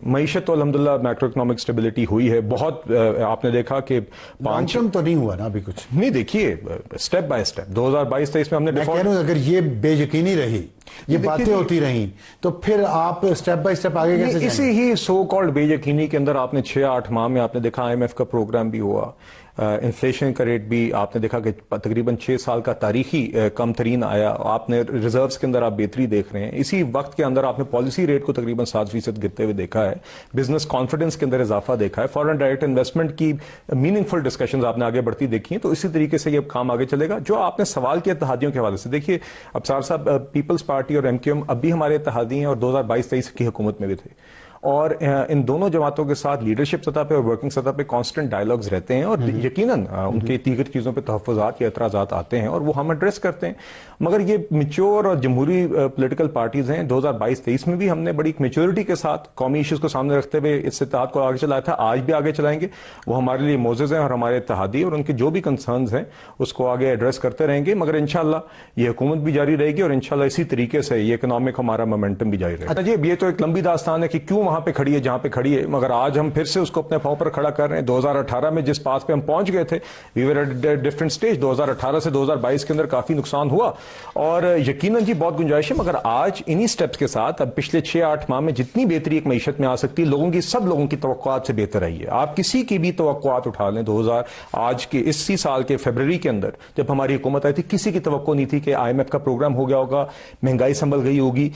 معیشت تو الحمدللہ میکرو اکنامک اسٹیبلٹی ہوئی ہے بہت. آپ نے دیکھا کہ پانچ تو نہیں ہوا نا ابھی کچھ نہیں. دیکھیے اسٹیپ بائی اسٹیپ 2022-23 میں ہم نے کہہ رہا ہوں اگر یہ بے یقینی رہی یہ باتیں ہوتی رہیں تو پھر آپ اسٹیپ بائی اسٹیپ آگے کیسے جائیں؟ اسی ہی سو کالڈ بے یقینی کے اندر آپ نے 6-8 ماہ میں آپ نے دیکھا IMF کا پروگرام بھی ہوا, انفلیشن کا ریٹ بھی آپ نے دیکھا کہ تقریباً 6 سال کا تاریخی کم ترین آیا. آپ نے ریزروز کے اندر آپ بہتری دیکھ رہے ہیں. اسی وقت کے اندر آپ نے پالیسی ریٹ کو تقریباً 7% گرتے ہوئے دیکھا ہے. بزنس کانفیڈنس کے اندر اضافہ دیکھا ہے. فارن ڈائریکٹ انویسٹمنٹ کی میننگ فل ڈسکشنز آپ نے آگے بڑھتی دیکھی ہیں. تو اسی طریقے سے یہ کام آگے چلے گا. جو آپ نے سوال کیا اتحادیوں کے حوالے سے, دیکھیے ابصار صاحب پیپلز پارٹی اور MQM اب بھی ہمارے اتحادی ہیں اور 2022-23 کی حکومت میں بھی تھے, اور ان دونوں جماعتوں کے ساتھ لیڈرشپ سطح پہ اور ورکنگ سطح پہ کانسٹنٹ ڈائلاگز رہتے ہیں, اور یقیناً ان کے دیگر چیزوں پہ تحفظات یا اعتراضات آتے ہیں اور وہ ہم ایڈریس کرتے ہیں. مگر یہ میچور اور جمہوری پولیٹیکل پارٹیز ہیں. 2022-23 میں بھی ہم نے بڑی میچورٹی کے ساتھ قومی ایشوز کو سامنے رکھتے ہوئے اس اتحاد کو آگے چلایا تھا. آج بھی آگے چلائیں گے. وہ ہمارے لیے معزز ہیں اور ہمارے اتحادی, اور ان کے جو بھی کنسرنز ہیں اس کو آگے ایڈریس کرتے رہیں گے. مگر انشاءاللہ یہ حکومت بھی جاری رہے گی اور انشاءاللہ اسی طریقے سے یہ اکنامک ہمارا مومنٹم بھی جاری رہے گا. جی یہ تو ایک لمبی داستان ہے کہ کیوں وہاں پہ کھڑی ہے جہاں پہ کھڑی ہے, مگر آج ہم پھر سے اس کو اپنے پاؤں پر کھڑا کر رہے ہیں. 2018 میں جس پاس پہ ہم پہنچ گئے تھے, وی ور ایٹ ڈفرنٹ سٹیج. 2018 سے 2022 کے اندر کافی نقصان ہوا اور یقیناً جی بہت گنجائش ہے, مگر آج انہی سٹیپس کے ساتھ اب پچھلے 6-8 ماہ میں جتنی بہتری ایک معیشت میں آ سکتی ہے, لوگوں کی سب لوگوں کی توقعات سے بہتر رہی ہے. آپ کسی کی بھی توقعات اٹھا لیں, 2000 آج کے اسی سال کے فیبرری کے اندر جب ہماری حکومت آئی تھی, کسی کی توقع نہیں تھی کہ IMF کا پروگرام ہو گیا ہوگا, مہنگائی سنبھل گئی ہوگی.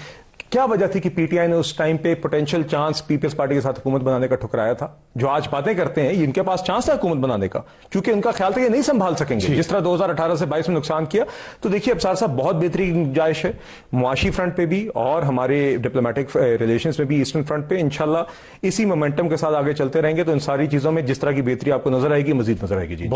کیا وجہ تھی کہ PTI نے اس ٹائم پہ پوٹینشیل چانس پیپلز پارٹی کے ساتھ حکومت بنانے کا ٹھکرایا تھا؟ جو آج باتیں کرتے ہیں ان کے پاس چانس تھا حکومت بنانے کا, کیونکہ ان کا خیال تھا یہ نہیں سنبھال سکیں گے جس طرح 2018 سے 22 میں نقصان کیا. تو دیکھیے ابصار صاحب بہت بہتری گنجائش ہے معاشی فرنٹ پہ بھی اور ہمارے ڈپلومیٹک ریلیشنز میں بھی, ایسٹرن فرنٹ پہ. انشاءاللہ اسی مومنٹم کے ساتھ آگے چلتے رہیں گے تو ان ساری چیزوں میں جس طرح کی بہتری آپ کو نظر آئے گی مزید نظر آئے گی. جی